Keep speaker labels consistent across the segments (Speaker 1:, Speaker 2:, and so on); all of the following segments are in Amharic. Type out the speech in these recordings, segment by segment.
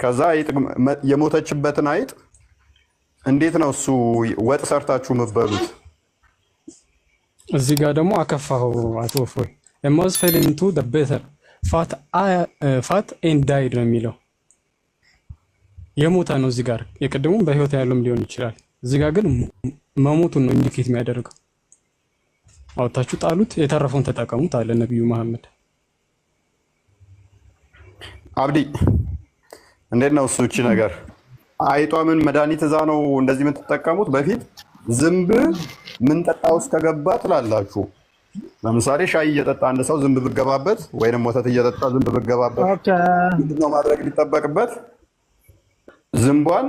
Speaker 1: ከዛ አይጥ የሞተችበትን አይጥ እንዴት ነው እሱ ወጥ ሰርታችሁ የምትበሉት?
Speaker 2: እዚህ ጋር ደግሞ አከፋው አቶ እፎይ mouse fell into the better fat and died ነው የሚለው የሞተ ነው። እዚህ ጋር የቀደሙም በህይወት ያለውም ሊሆን ይችላል። እዚህ ጋር ግን መሞቱን ነው ኢንዲኬት የሚያደርገው። አውጣችሁ ጣሉት፣ የተረፈውን ተጠቀሙት አለ ነብዩ መሐመድ።
Speaker 1: አብዲ እንዴት ነው እሱ? እቺ ነገር አይጧ ምን መድኃኒት እዛ ነው እንደዚህ የምትጠቀሙት? በፊት ዝንብ ምን ጠጣ ውስጥ ከገባ ትላላችሁ። ለምሳሌ ሻይ እየጠጣ አንድ ሰው ዝንብ ብገባበት ወይንም ወተት እየጠጣ ዝንብ ብገባበት ምንድነው ማድረግ ሊጠበቅበት? ዝንቧን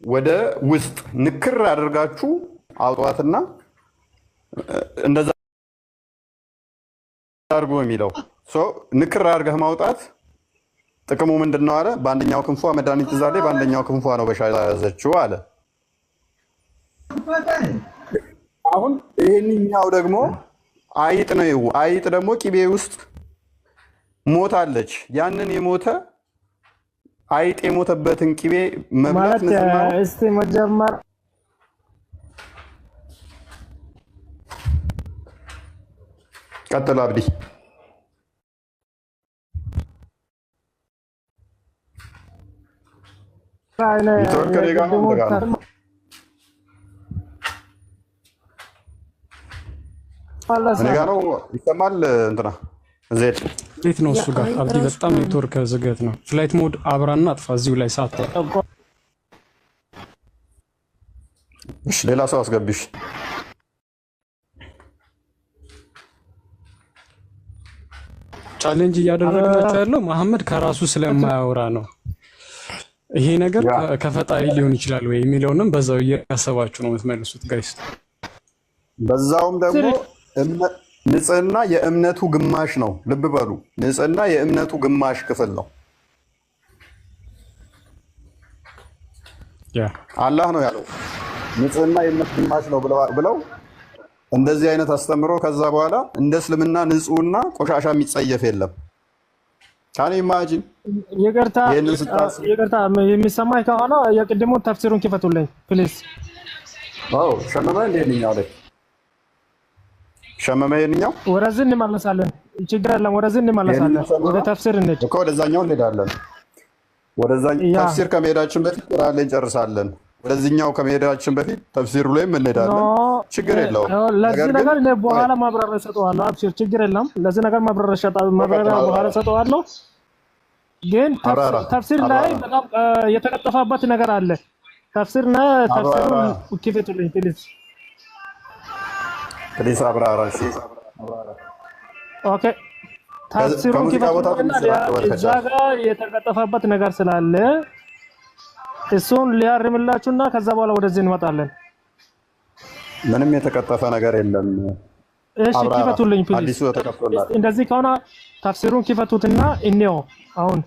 Speaker 1: ወደ ውስጥ ንክር አድርጋችሁ አውጧትና እንደዛ አድርጎ የሚለው ንክር አድርገህ ማውጣት ጥቅሙ ምንድነው አለ። በአንደኛው ክንፏ መድኃኒት ይዛለ፣ በአንደኛው ክንፏ ነው በሻይ ያዘችው አለ። አሁን ይሄንኛው ደግሞ አይጥ ነው። አይጥ ደግሞ ቂቤ ውስጥ ሞታለች። ያንን የሞተ አይጥ የሞተበትን ቂቤ መብላት ነው።
Speaker 3: እስቲ መጀመር
Speaker 1: ቀጥል አብዲ። እኔ ጋ ነው ይሰማል። እንትና ዜድ
Speaker 2: እንዴት ነው እሱ ጋር አብዲ? በጣም ኔትወርክ ዝገት ነው። ፍላይት ሞድ አብራና አጥፋ። እዚሁ ላይ ሳት።
Speaker 1: እሺ ሌላ ሰው አስገብሽ።
Speaker 2: ቻሌንጅ እያደረግናቸው ያለው መሐመድ ከራሱ ስለማያወራ ነው። ይሄ ነገር ከፈጣሪ ሊሆን ይችላል ወይ የሚለውንም በዛው እያሰባችሁ ነው የምትመልሱት ጋይስ።
Speaker 1: በዛውም ደግሞ ንጽህና የእምነቱ ግማሽ ነው። ልብ በሉ፣ ንጽህና የእምነቱ ግማሽ ክፍል ነው። አላህ ነው ያለው ንጽህና የእምነቱ ግማሽ ነው ብለው እንደዚህ አይነት አስተምሮ ከዛ በኋላ እንደ እስልምና ንጹህና ቆሻሻ የሚጸየፍ የለም። ካኔ ኢማጂን
Speaker 3: ይቅርታ የሚሰማኝ ከሆነ የቅድሙን ተፍሲሩን ክፈቱልኝ ፕሊዝ።
Speaker 1: አዎ ሸመመ እንደኛው ላይ ሸመመ የኛው
Speaker 3: ወደዚህ እንመለሳለን። ችግር የለም፣ ወደዚህ እንመለሳለን። ወደ ተፍሲር እንሂድ
Speaker 1: እኮ ወደዛኛው እንሄዳለን። ወደዛኛው ተፍሲር ከመሄዳችን በፊት ቁርአን ላይ እንጨርሳለን። ወደዚህኛው ከመሄዳችን በፊት ተፍሲሩ ላይ እንሄዳለን። ችግር የለውም።
Speaker 3: ለዚህ ነገር እኔ በኋላ ማብራሪያ ሰጠዋለሁ። አብሽር፣ ችግር የለም። ለዚህ ነገር ማብራሪያ በኋላ ሰጠዋለሁ። ግን ተፍሲር ላይ በጣም የተቀጠፈበት ነገር አለ። ተፍሲርና ተፍሲሩን ክፈቱልኝ ፕሊዝ። ፕሊዝ
Speaker 1: አብራራ። እሺ
Speaker 3: ኦኬ። ተፍሲሩን ክፈቱልኝ። እዛ ጋር የተቀጠፈበት ነገር ስላለ እሱን ሊያርምላችሁና ከዛ በኋላ ወደዚህ እንመጣለን።
Speaker 1: ምንም የተቀጠፈ ነገር የለም።
Speaker 3: እሺ ክፈቱልኝ ፕሊዝ።
Speaker 1: አዲሱ ተከፍቶላል።
Speaker 3: እንደዚህ ከሆነ ተፍሲሩን ክፈቱትና እንየው አሁን።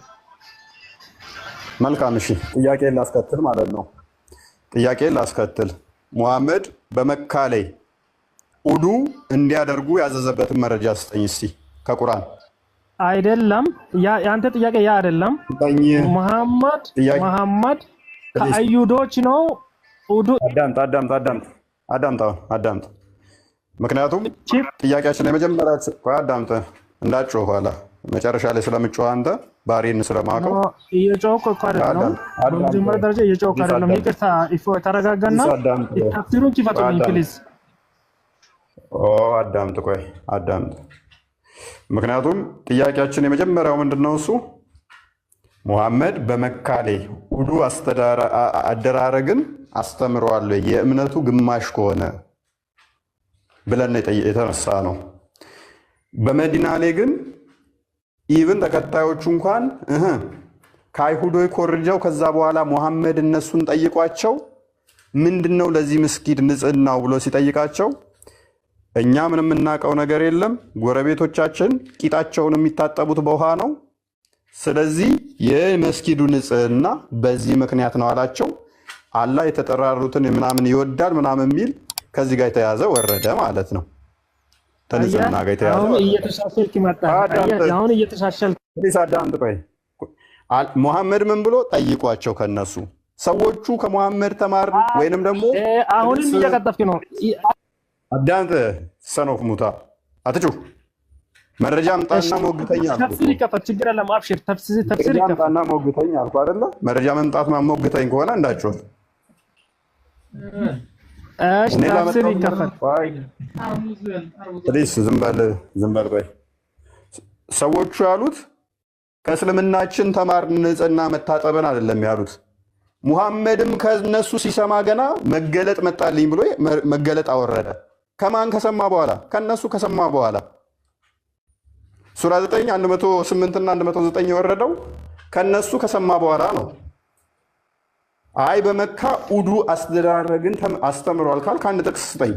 Speaker 1: መልካም እሺ፣ ጥያቄ ላስከትል ማለት ነው። ጥያቄ ላስከትል። ሙሐመድ በመካ ላይ ውዱ እንዲያደርጉ ያዘዘበትን መረጃ ስጠኝ እስቲ ከቁርአን።
Speaker 3: አይደለም ያንተ ጥያቄ ያ አይደለም። መሐመድ ከአይሁዶች ነው ውዱ። አዳምጥ። ምክንያቱም ጥያቄያችን የመጀመሪያ አዳምጥ እንዳትጮህ ኋላ መጨረሻ ላይ ስለምጮህ አንተ ባህሪን ስለማውቀው እየጮህኩ እኮ አይደለም። በመጀመሪያ ደረጃ እየጮህኩ አይደለም። ይቅርታ ተረጋጋና ተፍሲሩን ክፈቱልኝ ፕሊዝ።
Speaker 1: አዳምጥ። ምክንያቱም ጥያቄያችን የመጀመሪያው ምንድነው? እሱ ሙሐመድ በመካ ላይ ውዱ አደራረግን አስተምሯል የእምነቱ ግማሽ ከሆነ ብለን የተነሳ ነው። በመዲና ላይ ግን ኢቭን ተከታዮቹ እንኳን ከአይሁዶች ኮርጀው ከዛ በኋላ ሙሐመድ እነሱን ጠይቋቸው ምንድነው ለዚህ መስጊድ ንጽህናው ብሎ ሲጠይቃቸው እኛ ምንም የምናውቀው ነገር የለም፣ ጎረቤቶቻችን ቂጣቸውን የሚታጠቡት በውሃ ነው፣ ስለዚህ የመስጊዱ ንጽህና በዚህ ምክንያት ነው አላቸው። አላህ የተጠራሩትን ምናምን ይወዳል ምናምን የሚል ከዚህ ጋር የተያዘ ወረደ ማለት ነው። ተንጽህና ጋር የተያዘ
Speaker 3: አሁን እየተሻሻልክ መጣ። አሁን እየተሻሻልክ
Speaker 1: አዳምጥ። ቆይ ሙሐመድ ምን ብሎ ጠይቋቸው ከነሱ ሰዎቹ ከሙሐመድ ተማር ወይንም ደግሞ
Speaker 3: አሁንም እየቀጠፍክ ነው።
Speaker 1: አዳንተ ሰኖፍ ሙታ አትጩ መረጃ አምጣና ሞግተኛ አልኩ።
Speaker 3: ተፍሲር ይከፈት ችግር የለም አብሽር። ተፍሲር
Speaker 1: ይከፈትና ሞግተኛ አልኩ አይደለ? መረጃ መምጣት ማሞግተኝ ከሆነ እንዳትጮህ።
Speaker 3: እሺ ተፍሲር ይከፈት።
Speaker 1: ፕሊስ ዝም በል ቆይ። ሰዎቹ ያሉት ከእስልምናችን ተማር ንጽህና መታጠብን አይደለም ያሉት። ሙሐመድም ከነሱ ሲሰማ ገና መገለጥ መጣልኝ ብሎ መገለጥ አወረደ። ከማን ከሰማ በኋላ? ከነሱ ከሰማ በኋላ። ሱራ 9 108 እና 109 የወረደው ከነሱ ከሰማ በኋላ ነው። አይ በመካ ውዱ አስተዳረግን አስተምሯል ካልክ አንድ ጥቅስ ስጠኝ።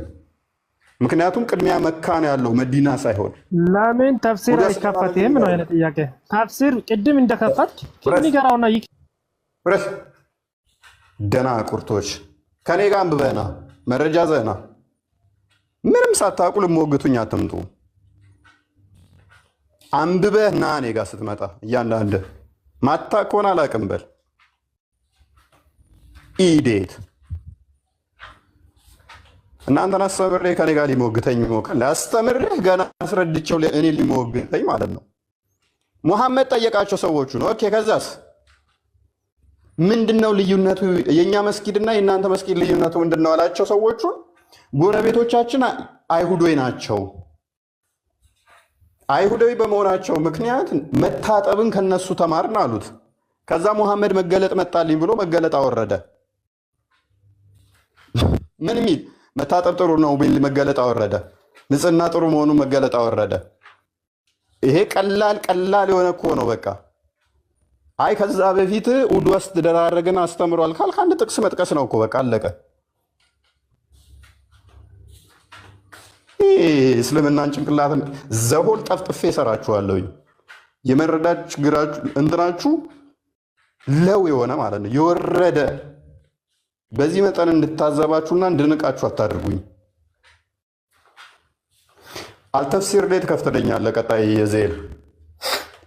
Speaker 1: ምክንያቱም ቅድሚያ መካ ነው ያለው መዲና ሳይሆን።
Speaker 3: ለምን ተፍሲር አይከፈትም ነው አይነት ጥያቄ። ተፍሲር ቅድም እንደከፈት ንገራውና
Speaker 1: ብረስ ደና ቁርቶች ከኔ ጋር አንብበና መረጃ ዘና ምንም ሳታውቁ ልሞግቱኝ አትምጡ። አንብበህ ና እኔ ጋር ስትመጣ እያንዳንድ ማታ ከሆነ አላውቅም በል ኢዴት እናንተን አስተምሬ ከኔ ጋር ሊሞግተኝ ሞከር ላስተምርህ ገና አስረድቼው እኔ ሊሞግተኝ ማለት ነው። ሙሐመድ ጠየቃቸው ሰዎቹ ነው። ኦኬ ከዛስ ምንድነው ልዩነቱ? የኛ መስጊድና የእናንተ መስጊድ ልዩነቱ ምንድነው አላቸው ሰዎቹን። ጎረቤቶቻችን አይሁዶች ናቸው። አይሁዳዊ በመሆናቸው ምክንያት መታጠብን ከነሱ ተማርን አሉት። ከዛ ሙሐመድ መገለጥ መጣልኝ ብሎ መገለጥ አወረደ። ምን ሚል መታጠብ ጥሩ ነው ቢል መገለጥ አወረደ። ንጽህና ጥሩ መሆኑን መገለጥ አወረደ። ይሄ ቀላል የሆነ እኮ ነው በቃ። አይ ከዛ በፊት ውዱ አስተዳረግን አስተምሯል ካልክ አንድ ጥቅስ መጥቀስ ነው እኮ በቃ አለቀ። እስልምናን ጭንቅላትን ዘሆል ጠፍጥፌ እሰራችኋለሁ። የመረዳት ችግራችሁ እንትናችሁ ለው የሆነ ማለት ነው የወረደ። በዚህ መጠን እንድታዘባችሁና እንድንቃችሁ አታድርጉኝ። አልተፍሲር ላይ ትከፍተኛለህ። ቀጣይ የዜል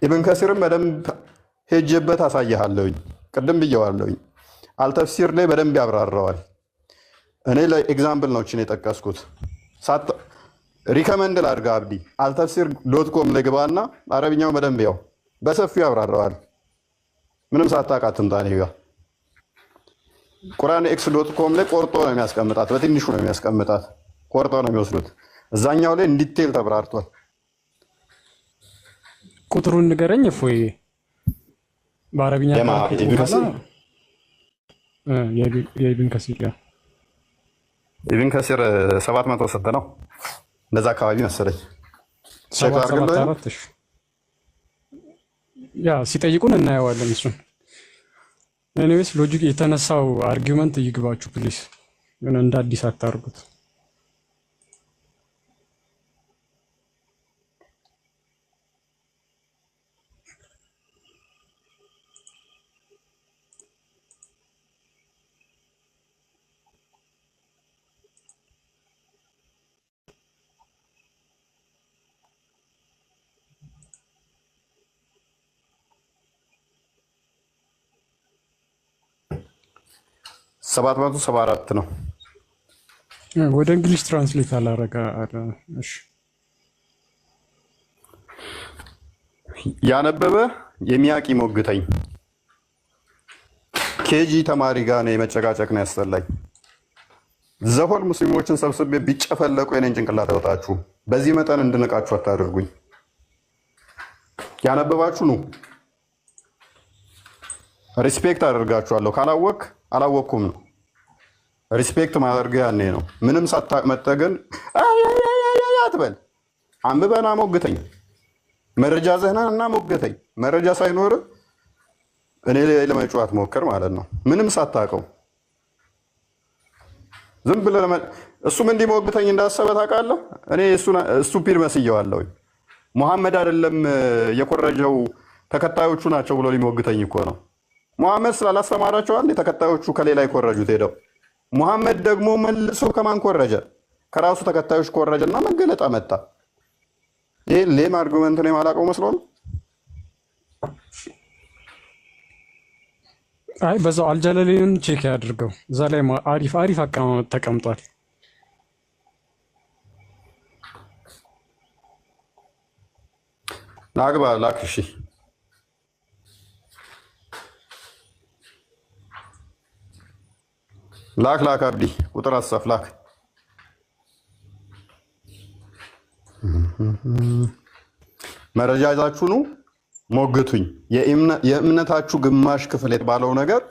Speaker 1: ኢብን ከሲርም በደንብ ሄጄበት አሳይሃለሁኝ። ቅድም ብየዋለሁኝ። አልተፍሲር ላይ በደንብ ያብራራዋል። እኔ ለኤግዛምፕል ነው እችን የጠቀስኩት። ሪከመንድ ላድርግ አብዲ አልተፍሲር .com ላይ ግባና አረብኛው በደንብ ያው በሰፊው ያብራራዋል። ምንም ሳታውቃትም ታኔ ጋር ቁርአን x.com ላይ ቆርጦ ነው የሚያስቀምጣት። በትንሹ ነው የሚያስቀምጣት። ቆርጦ ነው የሚወስዱት። እዛኛው ላይ እንዲቴል ተብራርቷል።
Speaker 2: ቁጥሩን ንገረኝ እፎይ። በአረብኛ የኢብን ከሲር
Speaker 1: ኢብን ከሲር 706 ነው እንደዛ አካባቢ መሰለኝ።
Speaker 2: ያ ሲጠይቁን እናየዋለን እሱን። ኤኒዌይስ ሎጂክ የተነሳው አርጊውመንት ይግባችሁ ፕሊስ። እንደ አዲስ አታርጉት።
Speaker 1: ሰባት 774 ነው።
Speaker 2: ወደ እንግሊዝ ትራንስሌት አላረጋ። እሺ
Speaker 1: ያነበበ የሚያቂ ሞግተኝ ኬጂ ተማሪ ጋር ነው የመጨቃጨቅ ነው ያስጠላኝ። ዘሆል ሙስሊሞችን ሰብስቤ ቢጨፈለቁ የኔን ጭንቅላት ያወጣችሁ። በዚህ መጠን እንድንቃችሁ አታደርጉኝ። ያነበባችሁ ነው ሪስፔክት አደርጋችኋለሁ። ካላወቅ አላወቅኩም ነው ሪስፔክት ማድረግ ያኔ ነው። ምንም ሳታቅ መጠገን አትበል። አንብበና ሞግተኝ። መረጃ ዘህና ሞግተኝ። መረጃ ሳይኖር እኔ ላይ ለመጫወት ሞክር ማለት ነው። ምንም ሳታቀው ዝም ብለህ እሱም እንዲህ ሞግተኝ እንዳሰበ ታውቃለህ። እኔ ስቱፒድ መስየዋለሁ። ሙሐመድ አይደለም የኮረጀው ተከታዮቹ ናቸው ብሎ ሊሞግተኝ እኮ ነው። ሙሐመድ ስላላስተማራቸዋል ተከታዮቹ ከሌላ ይኮረጁት ሄደው። ሙሐመድ ደግሞ መልሶ ከማን ኮረጀ? ከራሱ ተከታዮች ኮረጀና መገለጥ መጣ። ይሄ ሌም አርጉመንት ነው የማላውቀው መስሎ ነው።
Speaker 2: አይ በዛው አልጀለሌን ቼክ ያድርገው። እዛ ላይ አሪፍ አሪፍ አቀማመጥ ተቀምጧል።
Speaker 1: ናግባ ላክ። እሺ ላክ አብዲ ቁጥር አሰፍ ላክ። መረጃ ይዛችሁ ነው ሞግቱኝ። የእምነታችሁ ግማሽ ክፍል የተባለው ነገር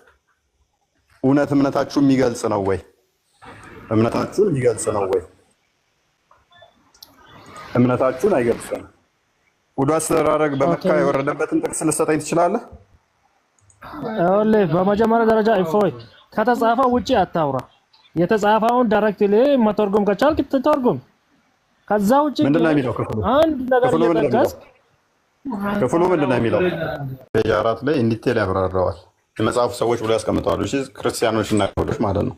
Speaker 1: እውነት እምነታችሁ የሚገልጽ ነው ወይ? እምነታችሁን የሚገልጽ ነው ወይ? እምነታችሁን አይገልጽም። ውዱ አስተዳረግ በመካ የወረደበትን ጥቅስ ልትሰጠኝ ትችላለህ?
Speaker 4: በመጀመሪያ ደረጃ እፎይ ከተጻፈው ውጪ አታውራ። የተጻፈውን ዳይሬክትሊ መተርጎም ከቻልክ ትተርጎም። ከዛ ውጪ
Speaker 1: ምንድነው የሚለው ክፍሉ?
Speaker 4: አንድ ነገር እየጠቀስ
Speaker 1: ክፍሉ ምንድነው የሚለው? ፔጅ 4 ላይ እንዲቴል ያብራራዋል። የመጽሐፉ ሰዎች ብሎ ያስቀምጠዋል። እሺ ክርስቲያኖች እና አይሁዶች ማለት ነው።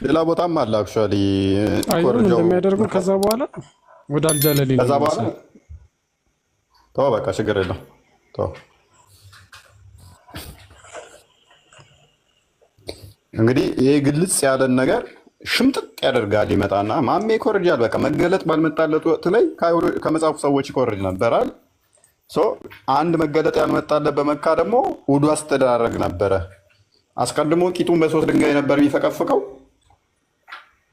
Speaker 1: ሌላ ቦታም አለ አክቹአሊ
Speaker 2: አይሁን እንደሚያደርጉ ከዛ በኋላ ወደ አልጀለሊ
Speaker 1: ከዛ በኋላ ተው በቃ ችግር የለም ተው። እንግዲህ ይሄ ግልጽ ያለን ነገር ሽምጥጥ ያደርጋል። ይመጣና ማሜ ይኮርጃል። በቃ መገለጥ ባልመጣለት ወቅት ላይ ከመጽሐፉ ሰዎች ይኮርጅ ነበራል። አንድ መገለጥ ያልመጣለት በመካ ደግሞ ውዱ አስተዳረግ ነበረ። አስቀድሞ ቂጡን በ3 ድንጋይ ነበር የሚፈቀፍቀው።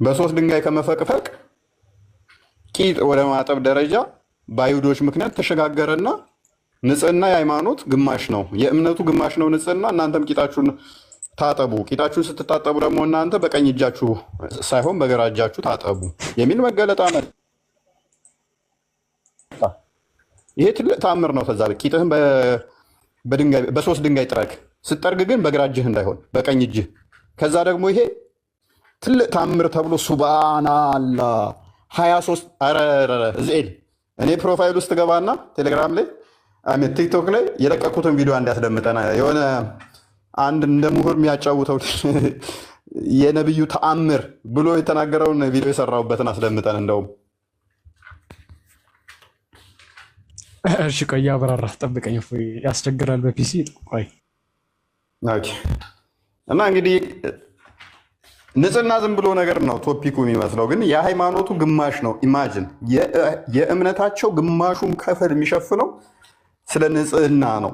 Speaker 1: በ3 ድንጋይ ከመፈቅፈቅ ቂጥ ወደ ማጠብ ደረጃ በአይሁዶች ምክንያት ተሸጋገረና ንጽህና የሃይማኖት ግማሽ ነው፣ የእምነቱ ግማሽ ነው ንጽህና። እናንተም ቂጣችሁን ታጠቡ። ቂጣችሁን ስትታጠቡ ደግሞ እናንተ በቀኝ እጃችሁ ሳይሆን በግራ እጃችሁ ታጠቡ የሚል መገለጥ አመጣ። ይሄ ትልቅ ተአምር ነው። ከዛ ቂጥህን በ3 ድንጋይ ጥረግ፣ ስጠርግ ግን በግራ እጅህ እንዳይሆን በቀኝ እጅህ። ከዛ ደግሞ ይሄ ትልቅ ተአምር ተብሎ ሱብሃንአላ 23 ዝኤል እኔ ፕሮፋይል ውስጥ ገባና ቴሌግራም ላይ ቲክቶክ ላይ የለቀኩትን ቪዲዮ እንዲያስደምጠና የሆነ አንድ እንደ ምሁር የሚያጫውተው የነብዩ ተአምር ብሎ የተናገረውን ቪዲዮ የሰራሁበትን አስደምጠን እንደውም።
Speaker 2: እሺ ቆይ አብራራ፣ ጠብቀኝ። ያስቸግራል በፒሲ ቆይ።
Speaker 1: እና እንግዲህ ንጽህና ዝም ብሎ ነገር ነው ቶፒኩ የሚመስለው፣ ግን የሃይማኖቱ ግማሽ ነው። ኢማጅን የእምነታቸው ግማሹን ክፍል የሚሸፍነው ስለ ንጽህና ነው።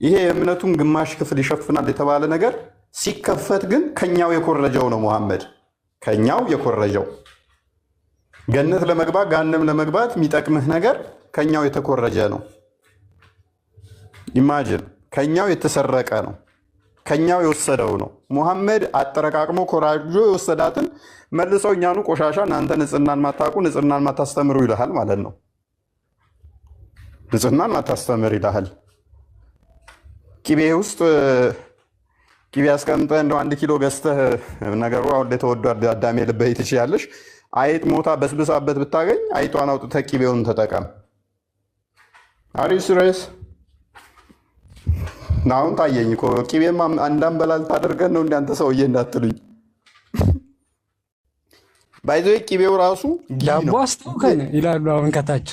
Speaker 1: ይሄ የእምነቱን ግማሽ ክፍል ይሸፍናል የተባለ ነገር ሲከፈት ግን ከኛው የኮረጀው ነው። ሙሐመድ ከኛው የኮረጀው ገነት ለመግባት ገሃነም ለመግባት የሚጠቅምህ ነገር ከኛው የተኮረጀ ነው። ኢማጅን ከኛው የተሰረቀ ነው። ከኛው የወሰደው ነው። ሙሐመድ አጠረቃቅሞ ኮራጆ የወሰዳትን መልሰው እኛኑ ቆሻሻ እናንተ ንጽህናን ማታውቁ ንጽህናን ማታስተምሩ ይልሃል ማለት ነው። ንጽህናን ማታስተምር ይልሃል። ቂቤ ውስጥ ቂቤ አስቀምጠህ እንደው 1 ኪሎ ገዝተህ ነገሩ አሁን ተወዷል አዳሜ ልበይ ትችያለሽ። አይጥ ሞታ በስብሳበት ብታገኝ አይጧን አውጥተህ ቂቤውን ተጠቀም። አሪፍ ስሬስ አሁን ታየኝ እኮ ቂቤማ አንዳንበላል ታደርገን ነው እንዳንተ ሰውዬ እንዳትሉኝ። ባይዘ ቂቤው ራሱ
Speaker 2: ዳቦ አስተውከን ይላሉ። አሁን ከታች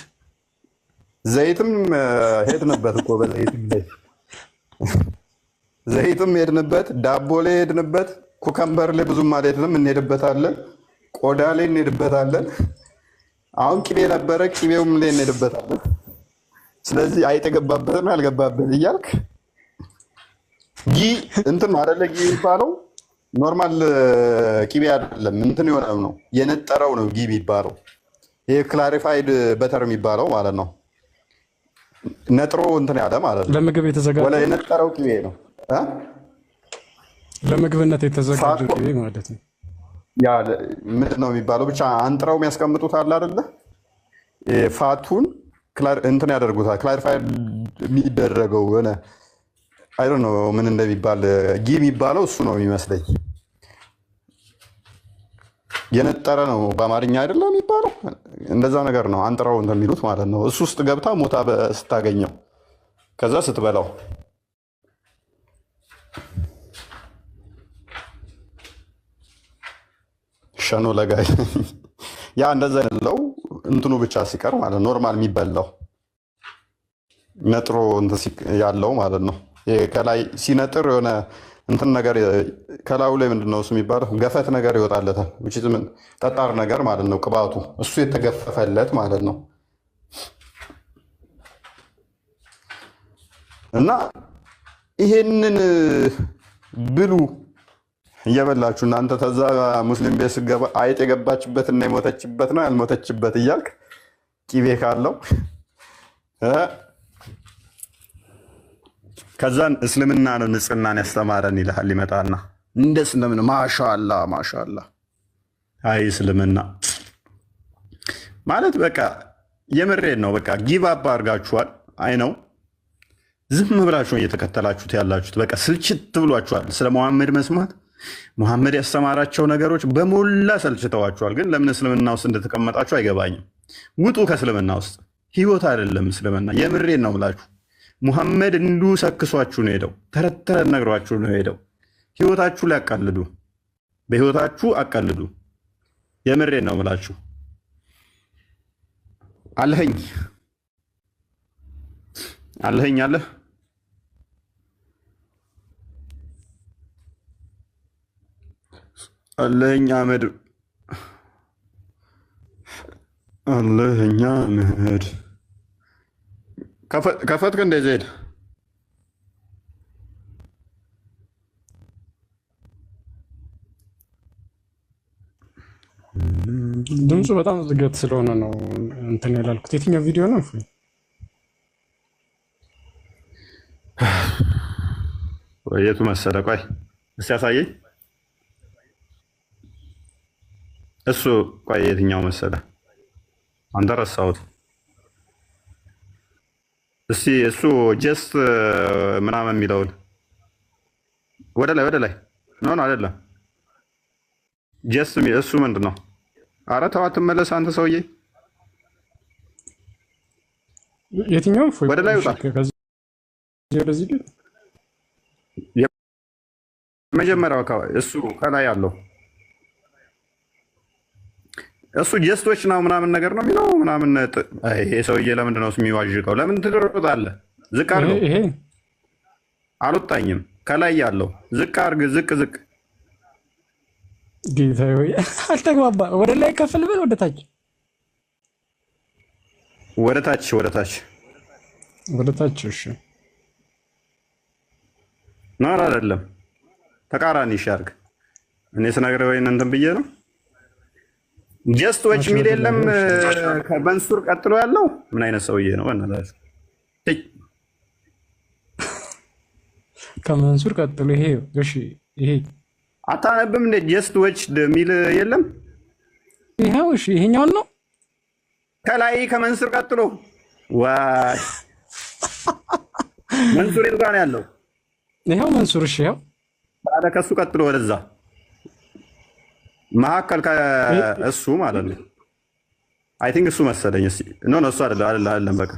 Speaker 1: ዘይትም ሄድንበት እኮ ዘይትም ሄድንበት፣ ዳቦ ላይ ሄድንበት፣ ኩከምበር ላይ ብዙም አልሄድንም፣ እንሄድበታለን። ቆዳ ላይ እንሄድበታለን። አሁን ቂቤ ነበረ፣ ቂቤውም ላይ እንሄድበታለን። ስለዚህ አይጠገባበት ነው ያልገባበት እያልክ ጊ እንትን ነው አይደለ? ጊ የሚባለው ኖርማል ቂቤ አይደለም፣ እንትን የሆነው ነው የነጠረው ነው ጊ የሚባለው። ይሄ ክላሪፋይድ በተር የሚባለው ማለት ነው። ነጥሮ እንትን ያለ ማለት ነው።
Speaker 2: ለምግብ የተዘጋጀ
Speaker 1: ወላ የነጠረው ቂቤ ነው።
Speaker 2: ለምግብነት የተዘጋጀ ቂቤ ማለት ነው።
Speaker 1: ያ ምንድን ነው የሚባለው? ብቻ አንጥረው የሚያስቀምጡት አለ አይደለ? ፋቱን እንትን ያደርጉታል። ክላሪፋይድ የሚደረገው ሆነ አይ ዶንት ኖ ምን እንደሚባል ጊ የሚባለው እሱ ነው የሚመስለኝ። የነጠረ ነው በአማርኛ አይደለም የሚባለው፣ እንደዛ ነገር ነው። አንጥረው እንደሚሉት ማለት ነው። እሱ ውስጥ ገብታ ሞታ ስታገኘው ከዛ ስትበላው ሸኖ ለጋይ ያ እንደዛ ያለው እንትኑ ብቻ ሲቀር ማለት ኖርማል የሚበላው ነጥሮ ያለው ማለት ነው። ከላይ ሲነጥር የሆነ እንትን ነገር ከላዩ ላይ ምንድን ነው እሱ የሚባለው ገፈት ነገር ይወጣለታል። ጠጣር ነገር ማለት ነው። ቅባቱ እሱ የተገፈፈለት ማለት ነው። እና ይሄንን ብሉ እየበላችሁ እናንተ ተዛ ሙስሊም ቤት ስገባ አይጥ የገባችበትና የሞተችበት ነው ያልሞተችበት እያልክ ቂቤ ካለው ከዛን እስልምና ነው ንጽህናን ያስተማረን ይልሃል። ይመጣና እንደ እስልምና ማሻአላ ማሻአላ። አይ እስልምና ማለት በቃ የምሬን ነው። በቃ ጊቭ አፕ አድርጋችኋል። አይ ነው ዝም ብላችሁ እየተከተላችሁት ያላችሁት። በቃ ስልችት ብሏችኋል። ስለ መሐመድ መስማት መሐመድ ያስተማራቸው ነገሮች በሞላ ሰልችተዋችኋል። ግን ለምን እስልምና ውስጥ እንደተቀመጣችሁ አይገባኝም። ውጡ ከእስልምና ውስጥ። ህይወት አይደለም እስልምና። የምሬን ነው ብላችሁ ሙሐመድ እንዱ ሰክሷችሁ ነው ሄደው፣ ተረት ተረት ነግሯችሁ ነው ሄደው። ህይወታችሁ ላይ አቃልዱ፣ በህይወታችሁ አቃልዱ። የምሬን ነው ብላችሁ አለኸኝ አለኸኝ አለ አለኸኝ አህመድ አለኸኝ አህመድ ከፈትክ እንደ ዜድ
Speaker 2: ድምፁ በጣም ዝገት ስለሆነ ነው እንትን ያላልኩት። የትኛው ቪዲዮ ነው?
Speaker 1: የቱ መሰለ? ቆይ እስቲ ያሳየኝ። እሱ ቆይ የትኛው መሰለ? አንተ ረሳሁት። እስቲ እሱ ጀስት ምናምን የሚለውን ወደ ላይ ነው አይደለም? ጀስት እሱ ምንድን ነው? ኧረ ተው አትመለስ አንተ ሰውዬ።
Speaker 2: የትኛው
Speaker 1: ወደ ላይ ውጣ። የመጀመሪያው እሱ ከላይ ያለው እሱ ጀስቶች ነው ምናምን ነገር ነው የሚለው ምናምን። ይሄ ሰውዬ ለምንድን ነው የሚዋዥቀው? ለምን ትሮጣለህ? ዝቅ አድርገው።
Speaker 2: ይሄ
Speaker 1: አልወጣኝም። ከላይ ያለው ዝቅ አድርግ። ዝቅ
Speaker 2: ጌታ ሆይ አልተግባባ። ወደ ላይ ከፍል ብል ወደ ታች ወደ ታች። እሺ ናር አይደለም ተቃራኒ ሻርክ። እኔ ስነግርህ ወይን እንትን ብዬ ነው። ጀስት ዎች ሚል የለም። ከመንሱር ቀጥሎ ያለው ምን አይነት ሰውዬ ነው? በእናትህ ከመንሱር ቀጥሎ ይሄ። እሺ ይሄ
Speaker 1: አታነብም እንዴ? ጀስት ዎች ሚል የለም።
Speaker 2: ይሄው እሺ፣ ይሄኛው ነው
Speaker 1: ከላይ ከመንሱር ቀጥሎ። ዋይ መንሱር የት ጋር ነው ያለው?
Speaker 2: ይሄው መንሱር። እሺ ይሄው
Speaker 1: ታዲያ ከሱ ቀጥሎ ወደዛ መሀከል ከእሱ ማለት ነው። አይ ቲንክ እሱ መሰለኝ። እስኪ ኖ እሱ አይደለም። በቃ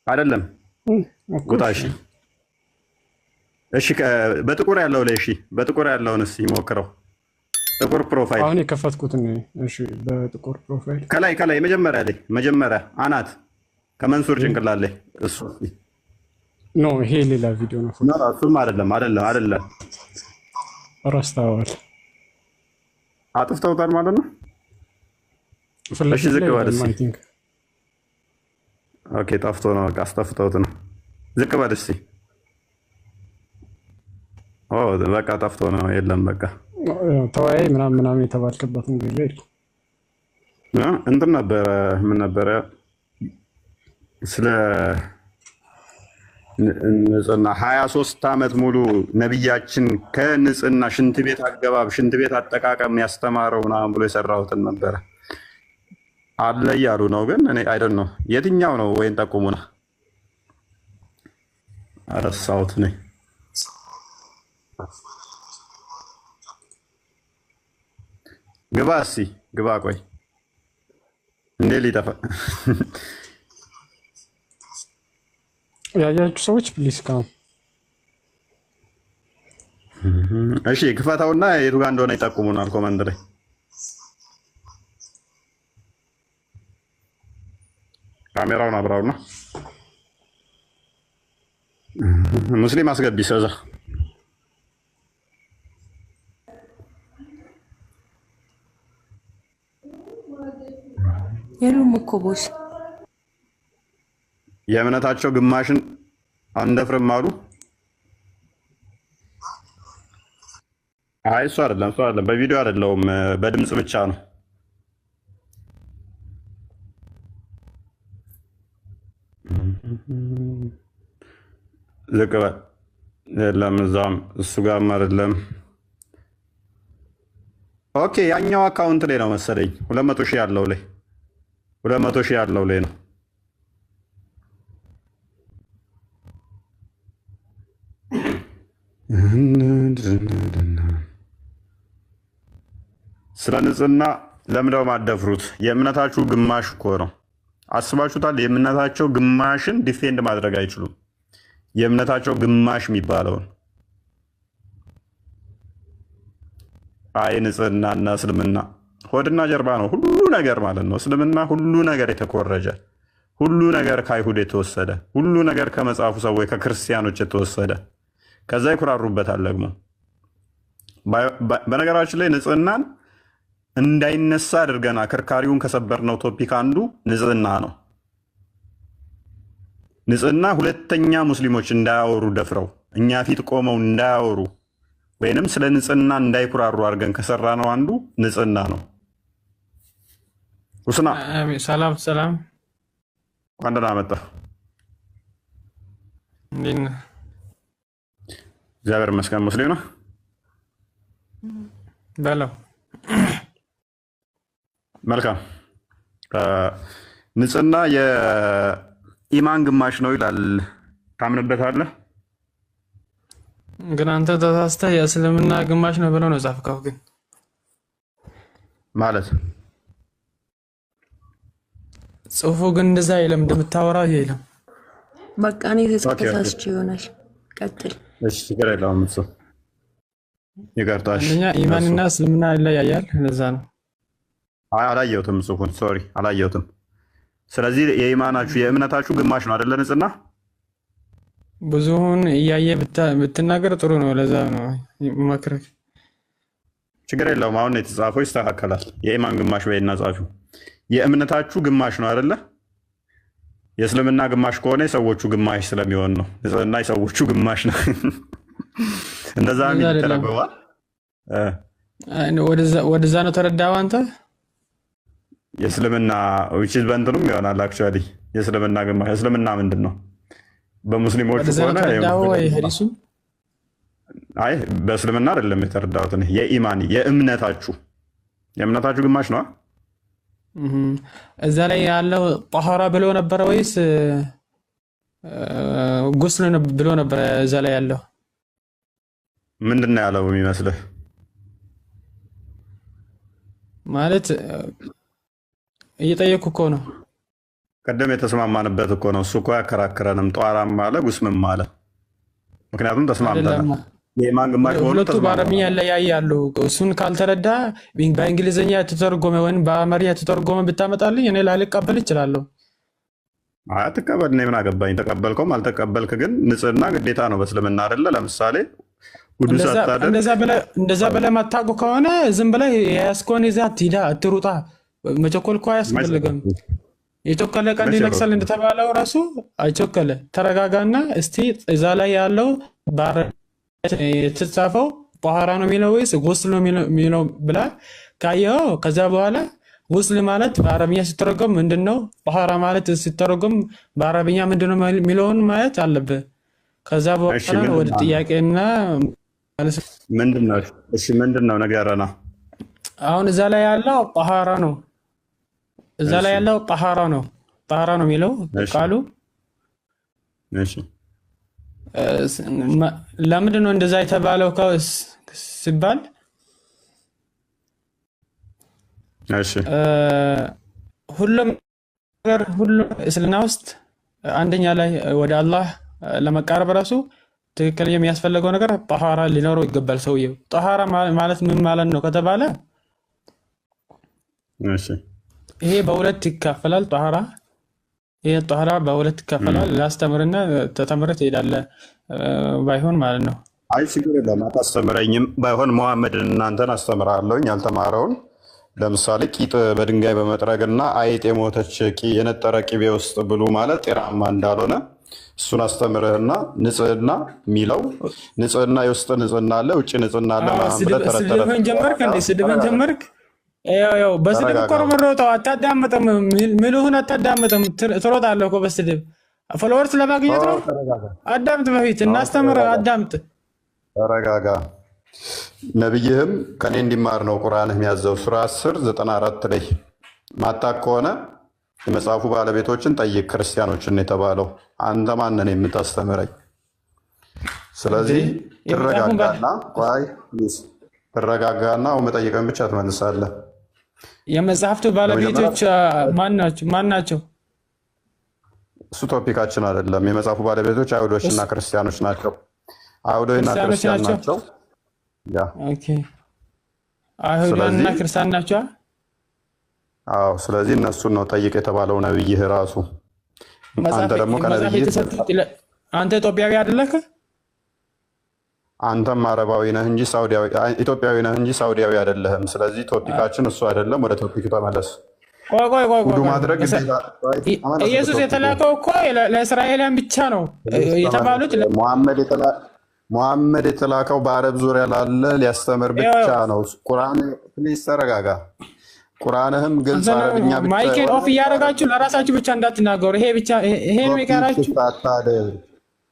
Speaker 1: አይደለም። ቁጣ። እሺ በጥቁር ያለው ላይ። እሺ በጥቁር ያለውን እስኪ ሞክረው። ጥቁር ፕሮፋይል
Speaker 2: አሁን የከፈትኩት ነው። እሺ በጥቁር ፕሮፋይል
Speaker 1: ከላይ መጀመሪያ አናት ከመንሱር ጭንቅላት ላይ እሱ
Speaker 2: ኖ፣ ይሄ ሌላ ቪዲዮ ነው።
Speaker 1: እሱም አይደለም።
Speaker 2: ረስተዋል፣
Speaker 1: አጥፍተውታል ማለት ነው። እሺ ዝቅ በል እስኪ። ኦኬ ጠፍቶ ነው። በቃ አስጠፍተውት ነው። ዝቅ በል እስኪ። በቃ ጠፍቶ ነው። የለም በቃ
Speaker 2: ተወያይ ምናምን የተባልክበትን ጊዜ
Speaker 1: እንትን ነበረ። ምን ነበረ? ስለ ንጽህና 23 ዓመት ሙሉ ነቢያችን ከንጽህና ሽንት ቤት አገባብ፣ ሽንት ቤት አጠቃቀም ያስተማረው ምናምን ብሎ የሰራሁትን ነበረ አለ እያሉ ነው። ግን እኔ አይደል ነው የትኛው ነው? ወይን ጠቁሙና። አረሳሁት ነኝ። ግባ እስኪ ግባ። ቆይ እንዴ ሊጠፋ
Speaker 2: ያያችሁ ሰዎች ፕሊስ ካም።
Speaker 1: እሺ ክፈታውና የቱ ጋር እንደሆነ ይጠቁሙናል ኮመንት ላይ።
Speaker 2: ካሜራውን አብራውና ሙስሊም አስገቢ ሰዛ
Speaker 5: የሉም እኮ ቦስ
Speaker 2: የእምነታቸው ግማሽን አንደፍርም አሉ። አይ እሱ አይደለም በቪዲዮ አይደለውም፣ በድምፅ ብቻ ነው። ዝቅ በል የለም፣ እዛም እሱ ጋርም አይደለም። ኦኬ ያኛው አካውንት ላይ ነው መሰለኝ 200 ሺህ ያለው ላይ 200 ሺህ ያለው ላይ ነው። ስለ ንጽህና ለምደው ማደፍሩት የእምነታችሁ ግማሽ እኮ ነው። አስባችሁታል? የእምነታቸው ግማሽን ዲፌንድ ማድረግ አይችሉም። የእምነታቸው ግማሽ የሚባለውን አይ ንጽህናና እስልምና ሆድና ጀርባ ነው ሁሉ ነገር ማለት ነው። እስልምና ሁሉ ነገር የተኮረጀ፣ ሁሉ ነገር ከአይሁድ የተወሰደ፣ ሁሉ ነገር ከመጽሐፉ ሰዎች ከክርስቲያኖች የተወሰደ፣ ከዛ ይኩራሩበታል ደግሞ። በነገራችን ላይ ንጽህናን እንዳይነሳ አድርገን አከርካሪውን ከሰበርነው ቶፒክ አንዱ ንጽህና ነው። ንጽህና ሁለተኛ ሙስሊሞች እንዳያወሩ ደፍረው እኛ ፊት ቆመው እንዳያወሩ ወይንም ስለ ንጽህና እንዳይኩራሩ አድርገን ከሰራ ነው አንዱ ንጽህና ነው። ሁስና
Speaker 6: ሰላም ሰላም፣
Speaker 2: እንኳን ደህና መጣ። እግዚአብሔር ይመስገን። ሙስሊም ነው
Speaker 6: በለው።
Speaker 2: መልካም። ንጽህና የኢማን ግማሽ ነው ይላል። ታምንበታለህ?
Speaker 6: ግን አንተ ተሳስተህ የእስልምና ግማሽ ነው ብለው ነው ጻፍከው። ግን
Speaker 2: ማለት
Speaker 6: ጽሁፉ ግን እንደዛ አይልም፣ እንደምታወራው አይልም።
Speaker 5: በቃ እኔ ተሳስቼ ይሆናል። ቀጥል።
Speaker 2: እሺ ችግር የለውም። እሱ ይቀርታሽ።
Speaker 6: እኛ ኢማንና እስልምና ይለያያል። ለዛ ነው።
Speaker 2: አይ አላየሁትም፣ ጽሁፉን ሶሪ አላየሁትም። ስለዚህ የኢማናችሁ የእምነታችሁ ግማሽ ነው አይደለ? ንጽህና
Speaker 6: ብዙውን እያየ ብትናገር ጥሩ ነው። ለዛ ነው መክረክ።
Speaker 2: ችግር የለውም። አሁን የተጻፈው ይስተካከላል። የኢማን ግማሽ በይና ጻፊው። የእምነታችሁ ግማሽ ነው አይደለ? የእስልምና ግማሽ ከሆነ የሰዎቹ ግማሽ ስለሚሆን ነው። ንጽህና የሰዎቹ ግማሽ ነው። እንደዛ ይተረጎማል።
Speaker 6: ወደዛ ነው ተረዳኸው አንተ?
Speaker 2: የእስልምና ዊችዝ በእንትኑም ይሆናል። አክቹዋሊ የእስልምና ግማሽ እስልምና ምንድን ነው? በሙስሊሞቹ ከሆነ አይ በእስልምና አይደለም የተረዳሁት። የኢማን የእምነታችሁ ግማሽ ነው።
Speaker 6: እዛ ላይ ያለው ጠኋራ ብሎ ነበረ ወይስ ጉስል ብሎ ነበረ? እዛ ላይ ያለው
Speaker 2: ምንድን ነው ያለው የሚመስልህ?
Speaker 6: ማለት እየጠየኩ እኮ ነው።
Speaker 2: ቀደም የተስማማንበት እኮ ነው። እሱ እኮ ያከራክረንም ጧራም አለ ጉስምም አለ። ምክንያቱም ተስማምተናል። የኢማን ግማሽ
Speaker 6: ሁለቱ በአረብኛ ያለያያሉ። እሱን ካልተረዳ በእንግሊዝኛ የተተረጎመ ወይም በአማርኛ የተተረጎመ ብታመጣልኝ እኔ ላልቀበል እችላለሁ።
Speaker 2: አትቀበል፣ እኔ ምን አገባኝ። ተቀበልከውም አልተቀበልክ ግን ንጽህና ግዴታ ነው በእስልምና አይደለ? ለምሳሌ ውዱ ሳታደርግ
Speaker 6: እንደዛ ብለህ ማታውቁ ከሆነ ዝም ብለህ የያዝከውን ይዘህ አትሂዳ፣ አትሩጣ። መቸኮል እኮ አያስፈልግም። የቸኮለ ቀን ይነግሳል እንደተባለው ራሱ አይቸኮለ። ተረጋጋና እስቲ እዛ ላይ ያለው የተጻፈው ጠኋራ ነው የሚለው ወይስ ጉስል ነው የሚለው ብላ ካየኸው፣ ከዛ በኋላ ጉስል ማለት በአረብኛ ሲተረጎም ምንድን ነው፣ ጠኋራ ማለት ሲተረጎም በአረብኛ ምንድን ነው የሚለውን ማየት አለብህ። ከዛ በኋላ ወደ ጥያቄና
Speaker 2: ምንድን ነው? እሺ ምንድን ነው ንገረና።
Speaker 6: አሁን እዛ ላይ ያለው ጠኋራ ነው። እዛ ላይ ያለው ጠኋራ ነው የሚለው ቃሉ። እሺ ለምንድን ነው እንደዛ የተባለው ሲባል ሁሉም እስልምና ውስጥ አንደኛ ላይ ወደ አላህ ለመቃረብ ራሱ ትክክል የሚያስፈልገው ነገር ጠኋራ ሊኖረው ይገባል። ሰውየው ጠኋራ ማለት ምን ማለት ነው ከተባለ ይሄ በሁለት ይካፈላል። ጠኋራ ይሄ ጧራ በሁለት ይከፈላል። ላስተምርና ተተምረህ ትሄዳለህ ባይሆን ማለት ነው።
Speaker 1: አይ ችግር የለም አታስተምረኝም። ባይሆን መሐመድን እናንተን አስተምራለሁኝ ያልተማረውን። ለምሳሌ ቂጥ በድንጋይ በመጥረግና አይጥ የሞተች የነጠረ ቂቤ ውስጥ ብሉ ማለት ጤናማ እንዳልሆነ እሱን አስተምርህና ንጽህና የሚለው ንጽህና የውስጥ ንጽህና አለ፣ ውጭ ንጽህና አለ።
Speaker 6: ስድብህን ጀመርክ እንዴ? ስድብህን ጀመርክ? ያው በስድብ እኮ ነው የምሮጠው። አታዳምጥም፣ ምሉህን አታዳምጥም። ትሮጣለህ እኮ በስድብ ፎሎወርስ ለማግኘት ነው። አዳምጥ፣ በፊት እናስተምር፣ አዳምጥ።
Speaker 1: ተረጋጋ። ነቢይህም ከኔ እንዲማር ነው ቁርአንህ የሚያዘው። ሱራ 10:94 ላይ ማታቅ ከሆነ የመጽሐፉ ባለቤቶችን ጠይቅ፣ ክርስቲያኖችን የተባለው። አንተ ማንን የምታስተምረኝ? ስለዚህ ትረጋጋና መጠይቀን ብቻ ትመልሳለህ።
Speaker 6: የመጽሐፍቱ ባለቤቶች ማን ናቸው?
Speaker 1: እሱ ቶፒካችን አይደለም። የመጽሐፉ ባለቤቶች አይሁዶችና ክርስቲያኖች ናቸው። አይሁዶችና ክርስቲያን ናቸው።
Speaker 6: አይሁዳንና ክርስቲያን ናቸው።
Speaker 1: አዎ፣ ስለዚህ እነሱን ነው ጠይቅ የተባለው ነብይህ ራሱ። አንተ ደግሞ
Speaker 6: አንተ ኢትዮጵያዊ አይደለህ?
Speaker 1: አንተም አረባዊ ነህ እንጂ ሳውዲያዊ፣ ኢትዮጵያዊ ነህ እንጂ ሳውዲያዊ አይደለህም። ስለዚህ ቶፒካችን እሱ አይደለም። ወደ ቶፒክ ተመለስ።
Speaker 6: ውዱ ማድረግ ኢየሱስ የተላከው እኮ ለእስራኤላውያን ብቻ ነው የተባሉት።
Speaker 1: ሙሐመድ የተላከው በአረብ ዙሪያ ላለ ሊያስተምር ብቻ ነው። ቁርአን ፕሊዝ ተረጋጋ። ቁርአንህም ግልጽ አረብኛ ብቻ።
Speaker 6: ማይክን ኦፍ እያደረጋችሁ ለራሳችሁ ብቻ እንዳትናገሩ። ይሄ ብቻ ይሄን የሚቀራችሁ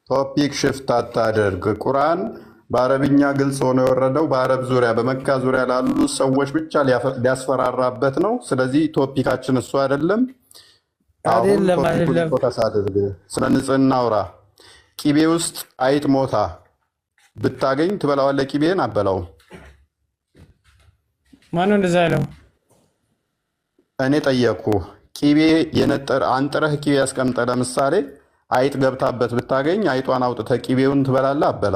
Speaker 1: ቶፒክ ሽፍት አታደርግ። ቁርአን በአረብኛ ግልጽ ሆኖ የወረደው በአረብ ዙሪያ በመካ ዙሪያ ላሉ ሰዎች ብቻ ሊያስፈራራበት ነው። ስለዚህ ቶፒካችን እሱ አይደለም። ስለ ንጽህና አውራ። ቂቤ ውስጥ አይጥ ሞታ ብታገኝ ትበላዋለህ? ቂቤን አበላው።
Speaker 6: ማነው እንደዛ ያለው?
Speaker 1: እኔ ጠየቅኩ። ቂቤ አንጥረህ ቂቤ ያስቀምጠ። ለምሳሌ አይጥ ገብታበት ብታገኝ አይጧን አውጥተህ ቂቤውን ትበላለህ? አበላ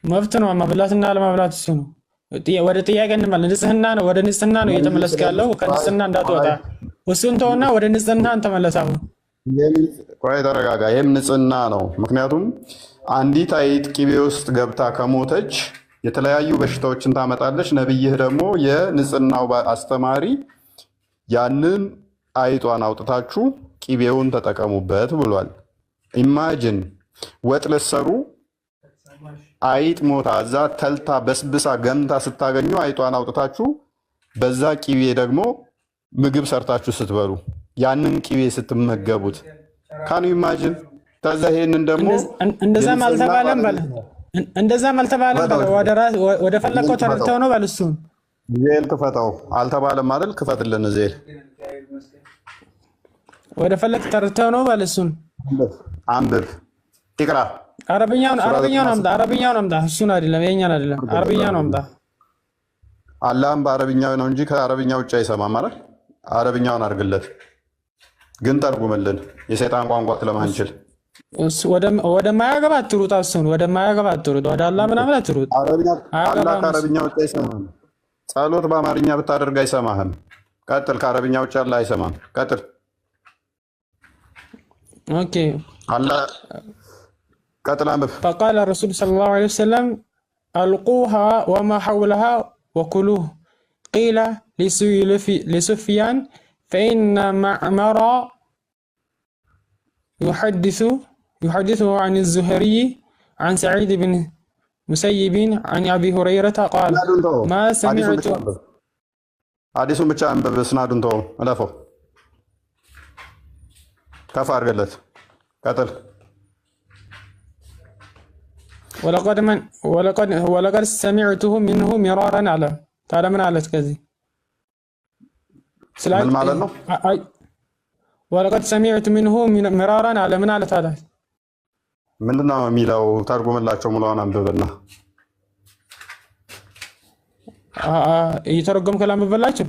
Speaker 6: መብት ነው። መብላትና አለመብላት እሱ ነው። ወደ ጥያቄ እንመለስ። ንጽህና ነው። ወደ ንጽህና ነው እየተመለስክ ያለው። ከንጽህና እንዳትወጣ እሱን ተውና ወደ ንጽህና እንተመለስ።
Speaker 1: ቆይ ተረጋጋ። ይህም ንጽህና ነው። ምክንያቱም አንዲት አይጥ ቂቤ ውስጥ ገብታ ከሞተች የተለያዩ በሽታዎችን ታመጣለች። ነብይህ ደግሞ የንጽህናው አስተማሪ ያንን አይጧን አውጥታችሁ ቂቤውን ተጠቀሙበት ብሏል። ኢማጅን ወጥ ልትሰሩ አይጥ ሞታ እዛ ተልታ በስብሳ ገምታ ስታገኙ አይጧን አውጥታችሁ በዛ ቂቤ ደግሞ ምግብ ሰርታችሁ ስትበሉ ያንን ቂቤ ስትመገቡት ካኑ ኢማጅን። ከዛ ይሄንን ደግሞ
Speaker 6: እንደዛም አልተባለም በለ ወደ ፈለከው ተረድተው ነው በል። እሱን
Speaker 1: ዜል ክፈተው አልተባለም አይደል? ክፈትልን ዜል።
Speaker 6: ወደ ፈለክ ተረድተው ነው በል። እሱን
Speaker 1: አንብብ፣ ይቅራ።
Speaker 6: አረብኛውን አምጣ። እሱን አይደለም የኛን አይደለም፣ አረብኛውን አምጣ።
Speaker 1: አላህም በአረብኛው ነው እንጂ ከአረብኛ ውጭ አይሰማም አይደል? አረብኛውን አድርግለት፣ ግን ተርጉምልን። የሰይጣን ቋንቋ ስለማንችል
Speaker 6: ወደ ማያገባ አትሩጥ። እሱን ወደ ማያገባ አትሩጥ። ወደ አላህ ምናምን አትሩጥ።
Speaker 1: አላህ ከአረብኛ ውጭ አይሰማም። ጸሎት በአማርኛ ብታደርግ አይሰማህም። ቀጥል። ከአረብኛ ውጭ አላህ አይሰማም። ቀጥል።
Speaker 6: ኦኬ
Speaker 1: አላህ ቀጥል። አንብብ።
Speaker 6: فقال الرسول صلى الله عليه وسلم ألقوها وما حولها وكلوه قيل لسفيان فإن معمر يحدثه عن الزهري عن سعيد بن مسيب عن أبي هريرة قال ما سمعت
Speaker 1: حديث ብቻ አንብብ። ስናዱን ተው እለፈው። ከፍ አድርገለት። ቀጥል።
Speaker 6: ولقد سمعته منه مرارا على تعالى من على كذي
Speaker 1: ምን ማለት ነው?
Speaker 6: ولقد سمعت منه مرارا على من على تعالى
Speaker 1: ምንድነው የሚለው? ተርጉምላቸው ሙሉውን አንብብና
Speaker 6: እየተረጎም ከላም በላችሁ።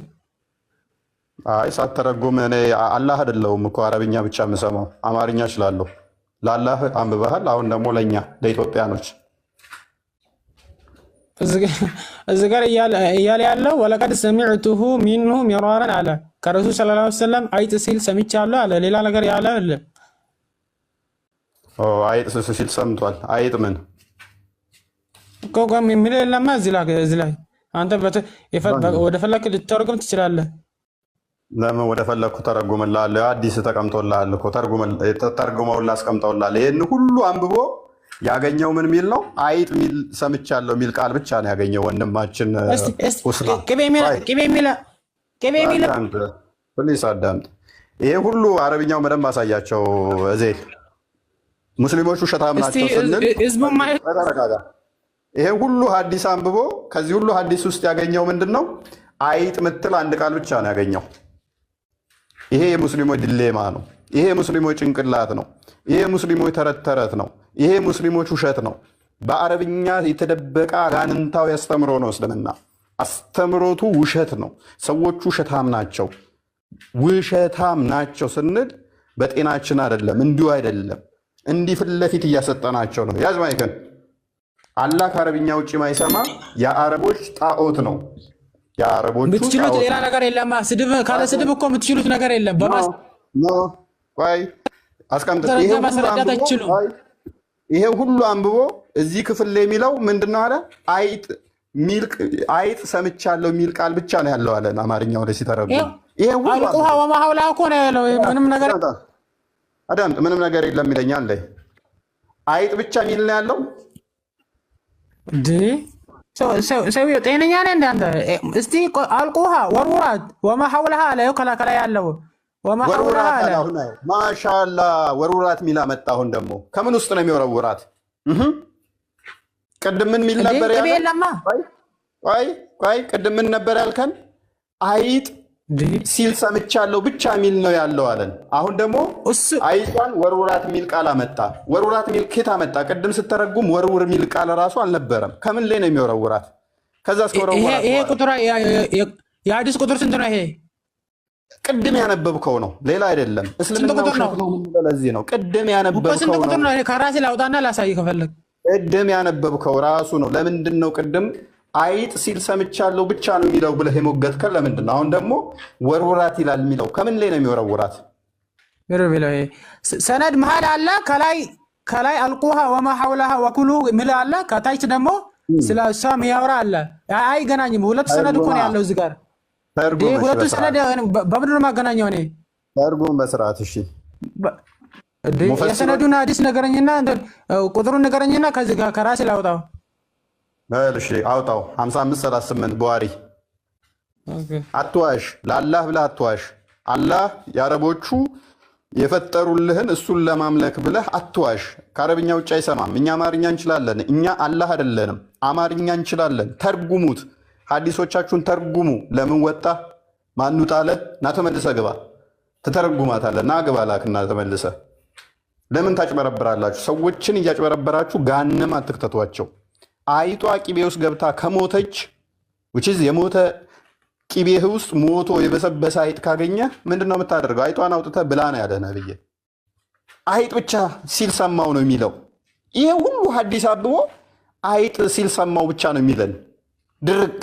Speaker 1: አይ ሳትተረጉም እኔ አላህ አይደለሁም እኮ አረብኛ ብቻ የምሰማው አማርኛ እችላለሁ። ለአላህ አንብበሃል። አሁን ደግሞ ለኛ ለኢትዮጵያኖች
Speaker 6: እዚህ ጋር እያለ ያለው ወለቀድ ሰሚዕቱሁ ሚንሁ ሚራራን አለ። ከረሱል ሰለላሁ ዐለይሂ ወሰለም አይጥ ሲል ሰምቻለሁ አለ። ሌላ ነገር ያለ አለ?
Speaker 2: አይጥ ሲል ሰምቷል። አይጥ ምን
Speaker 6: ቆቆም የሚል የለማ እዚህ ላይ አንተ ወደ ፈለክ ልትተረጉም ትችላለህ።
Speaker 2: ለምን ወደ ፈለኩ ተረጉምልሃለሁ። አዲስ ተቀምጦልሃል እኮ ተርጉመውልህ አስቀምጠውልሃል። ይሄን ሁሉ አንብቦ ያገኘው ምን ሚል ነው? አይጥ ሚል ሰምቻለሁ ሚል ቃል ብቻ ነው ያገኘው ወንድማችን ሁስና። ፕሊስ አዳምጥ። ይሄ ሁሉ አረብኛው በደንብ አሳያቸው። እዜል ሙስሊሞቹ ውሸታም ናቸው ስንል ይሄ ሁሉ ሀዲስ አንብቦ ከዚህ ሁሉ ሀዲስ ውስጥ ያገኘው ምንድን ነው? አይጥ ምትል አንድ ቃል ብቻ ነው ያገኘው። ይሄ የሙስሊሞች ድሌማ ነው። ይሄ የሙስሊሞች ጭንቅላት ነው። ይሄ የሙስሊሞች ተረት ተረት ነው። ይሄ ሙስሊሞች ውሸት ነው። በአረብኛ የተደበቀ አጋንንታዊ አስተምሮ ነው እስልምና። አስተምሮቱ ውሸት ነው። ሰዎቹ ውሸታም ናቸው። ውሸታም ናቸው ስንል በጤናችን አይደለም፣ እንዲሁ አይደለም። እንዲህ ፊት ለፊት እያሰጠናቸው ነው። ያዝ ማይከን አላህ ከአረብኛ ውጭ ማይሰማ የአረቦች ጣዖት ነው። የአረቦቹ
Speaker 6: የምትችሉት ሌላ ነገር የለም። ስድብ ካለ ስድብ እኮ የምትችሉት ነገር የለም።
Speaker 2: ቆይ አስቀምጥ። ይሄ ሁሉ አንብቦ እዚህ ክፍል ላይ የሚለው ምንድነው አለ? አይጥ ሰምቻለሁ የሚል ቃል ብቻ ነው ያለው አለ። አማርኛው ላይ ሲተረጉም ይሄ ሁሉ
Speaker 6: አልቁሃ ወማሐውላ እኮ ነው ያለው። ምንም ነገር
Speaker 2: አዳምጥ። ምንም ነገር የለም ይለኛል ላይ አይጥ ብቻ የሚል ነው ያለው።
Speaker 6: ሰውዬው ጤነኛ ነህ እንዳንተ? እስቲ አልቁሃ ወርውራት ወማሐውላሃ አለ። ከላይ ያለው ወማሐውላሃ አለ።
Speaker 2: ማሻአላ ወርውራት ሚላ መጣ። አሁን ደግሞ ከምን ውስጥ ነው የሚወረውራት? ቅድም ምን ሚል ነበር ያልከን? ቆይ ቅድም ምን ነበር ያልከን? አይጥ ሲል ሰምቻለሁ ብቻ ሚል ነው ያለው አለን። አሁን ደግሞ አይጧን ወርውራት ሚል ቃል አመጣ። ወርውራት ሚል ኬት አመጣ? ቅድም ስተረጉም ወርውር ሚል ቃል ራሱ አልነበረም። ከምን ላይ ነው የሚወረውራት? ከዛ እስከወረውራት
Speaker 6: ይሄ ቁጥር የሐዲስ ቁጥር ስንት ነው? ይሄ
Speaker 2: ቅድም ያነበብከው ነው፣ ሌላ አይደለም። እስልምና ውሸት ነው የምንለው ለዚህ ነው። ቅድም ያነበብከው
Speaker 6: ነው። ከራሴ ላውጣና ላሳይ ከፈለግ።
Speaker 2: ቅድም ያነበብከው ራሱ ነው። ለምንድን ነው ቅድም አይጥ ሲል ሰምቻለሁ ብቻ ነው የሚለው ብለህ የሞገትከን ለምንድን ነው? አሁን ደግሞ ወርውራት ይላል የሚለው ከምን ላይ ነው የሚወረውራት?
Speaker 6: ሰነድ መሀል አለ። ከላይ አልቁሃ ወማ ሐውላሃ ወኩሉ ሚል አለ። ከታች ደግሞ ስለ እሷ የሚያወራ አለ። አይገናኝም። ሁለቱ ሰነድ እኮ ነው ያለው እዚህ ጋር። ሁለቱ ሰነድ በምንድን ነው የማገናኘው? እኔ
Speaker 2: ተርጉም በስርዓት እሺ።
Speaker 6: የሰነዱን ሐዲስ ነገረኝና ቁጥሩን ነገረኝና ከዚህ ጋር ከራሴ ላውጣው።
Speaker 2: እሺ አውጣው። 5538 ቡሃሪ። አትዋሽ፣ ለአላህ ብለህ አትዋሽ። አላህ የአረቦቹ የፈጠሩልህን እሱን ለማምለክ ብለህ አትዋሽ። ከአረብኛ ውጭ አይሰማም። እኛ አማርኛ እንችላለን። እኛ አላህ አይደለንም፣ አማርኛ እንችላለን። ተርጉሙት፣ ሐዲሶቻችሁን ተርጉሙ። ለምን ወጣ ማኑ ጣለ? ና ተመልሰ ግባ። ትተረጉማታለህ። ና ግባ ላክና ተመልሰ። ለምን ታጭበረብራላችሁ? ሰዎችን እያጭበረበራችሁ ጋንም አትክተቷቸው። አይጧ ቂቤ ውስጥ ገብታ ከሞተች የሞተ ቂቤህ ውስጥ ሞቶ የበሰበሰ አይጥ ካገኘ ምንድን ነው የምታደርገው? አይጧን አውጥተህ ብላ ነው ያለ ነብይ። አይጥ ብቻ ሲል ሰማው ነው የሚለው። ይሄ ሁሉ ሐዲስ አብቦ አይጥ ሲል ሰማው ብቻ ነው የሚለን። ድርቅ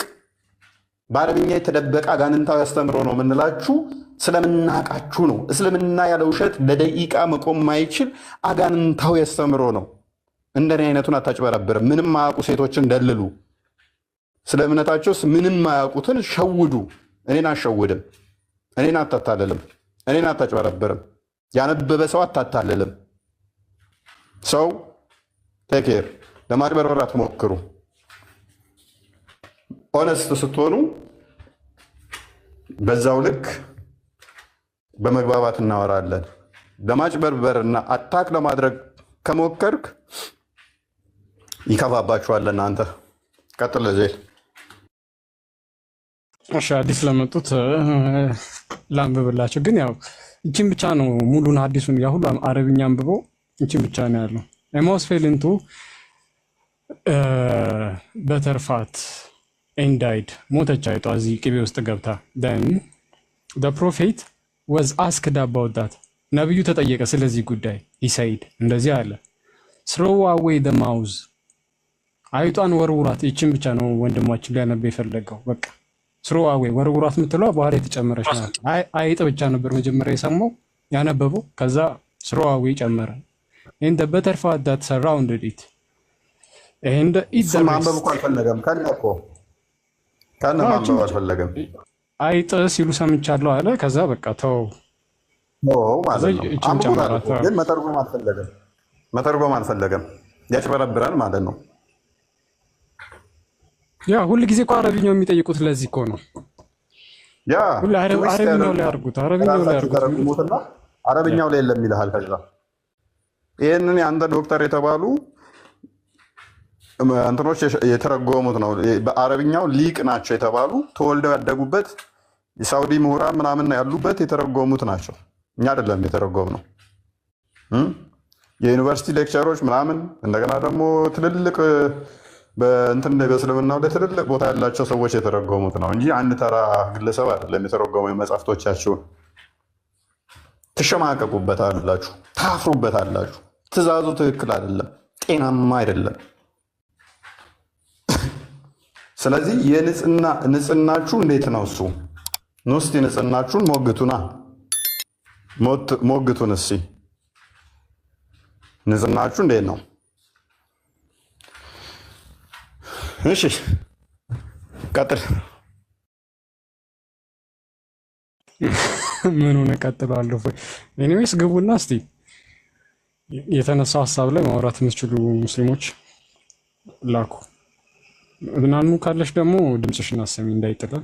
Speaker 2: በአረብኛ የተደበቀ አጋንንታዊ አስተምሮ ነው የምንላችሁ ስለምናቃችሁ ነው። እስልምና ያለ ውሸት ለደቂቃ መቆም ማይችል አጋንንታዊ አስተምሮ ነው። እንደኔ አይነቱን አታጭበረብርም። ምንም ማያውቁ ሴቶችን ደልሉ። ስለ እምነታቸውስ ምንም ማያውቁትን ሸውዱ። እኔን አሸውድም። እኔን አታታልልም። እኔን አታጭበረብርም። ያነበበ ሰው አታታልልም። ሰው ቴኬር ለማጭበርበር አትሞክሩ። ኦነስት ስትሆኑ በዛው ልክ በመግባባት እናወራለን። ለማጭበርበርና አታክ ለማድረግ ከሞከርክ ይከፋባችኋል። እናንተ ቀጥል ዜል።
Speaker 3: እሺ አዲስ ለመጡት ላንብብላቸው። ግን ያው እቺን ብቻ ነው ሙሉን አዲሱን ያ ሁሉ አረብኛ አንብቦ እቺን ብቻ ነው ያለው። ኤማውስ ፌል ኢንቱ በተርፋት ኤንድ ዳይድ ሞተች አይጧ እዚህ ቅቤ ውስጥ ገብታ። then the prophet was asked about that ነብዩ ተጠየቀ ስለዚህ ጉዳይ። he said እንደዚህ አለ throw away the mouse አይጧን ወርውራት። ይችን ብቻ ነው ወንድማችን ሊያነብ የፈለገው። በቃ ስሩዋዌ ወርውራት የምትለው በኋላ የተጨመረች ናት። አይጥ ብቻ ነበር መጀመሪያ የሰማው ያነበበው። ከዛ ስሩዋዌ ጨመረ። in the butterfly that surrounded it and it
Speaker 1: ማንበብ እኮ አልፈለገም። ከነ ማንበብ አልፈለገም።
Speaker 3: አይጥ ሲሉ ሰምቻለሁ አለ። ከዛ በቃ ተው
Speaker 1: ማለት ነው። ግን መተርጎም አልፈለገም። ያጭበረብራል ማለት ነው።
Speaker 3: ያ ሁሉ ጊዜ እኮ አረብኛው የሚጠይቁት ለዚህ እኮ ነው።
Speaker 1: ያ
Speaker 3: ሁሉ አረብኛው ላይ አድርጉት፣ አረብኛው ላይ አድርጉት።
Speaker 1: አረብኛው ላይ የለም ይልሃል። ከዛ ይሄንን የአንተ ዶክተር የተባሉ እንትኖች የተረጎሙት ነው። በአረብኛው ሊቅ ናቸው የተባሉ ተወልደው ያደጉበት የሳውዲ ምሁራን ምናምን ያሉበት የተረጎሙት ናቸው። እኛ አይደለም የተረጎምነው። የዩኒቨርሲቲ ሌክቸሮች ምናምን እንደገና ደግሞ ትልልቅ በእስልምናው ላይ ትልልቅ ቦታ ያላቸው ሰዎች የተረጎሙት ነው እንጂ አንድ ተራ ግለሰብ አይደለም የተረጎመው። መጽሐፍቶቻችሁን ትሸማቀቁበታላችሁ፣ ታፍሩበታላችሁ። ትእዛዙ ትክክል አይደለም፣ ጤናማ አይደለም። ስለዚህ ንጽህናችሁ እንዴት ነው? እሱ እስቲ ንጽህናችሁን ሞግቱን። እስቲ ንጽህናችሁ እንዴት ነው? እሺ ቀጥል።
Speaker 3: ምን ሆነ? ቀጥላለሁ። ኤኒዌይስ ግቡና እስቲ የተነሳው ሀሳብ ላይ ማውራት የምትችሉ ሙስሊሞች ላኩ። ምናኑ ካለሽ ደግሞ ድምፅሽን አሰሚ እንዳይጥለን።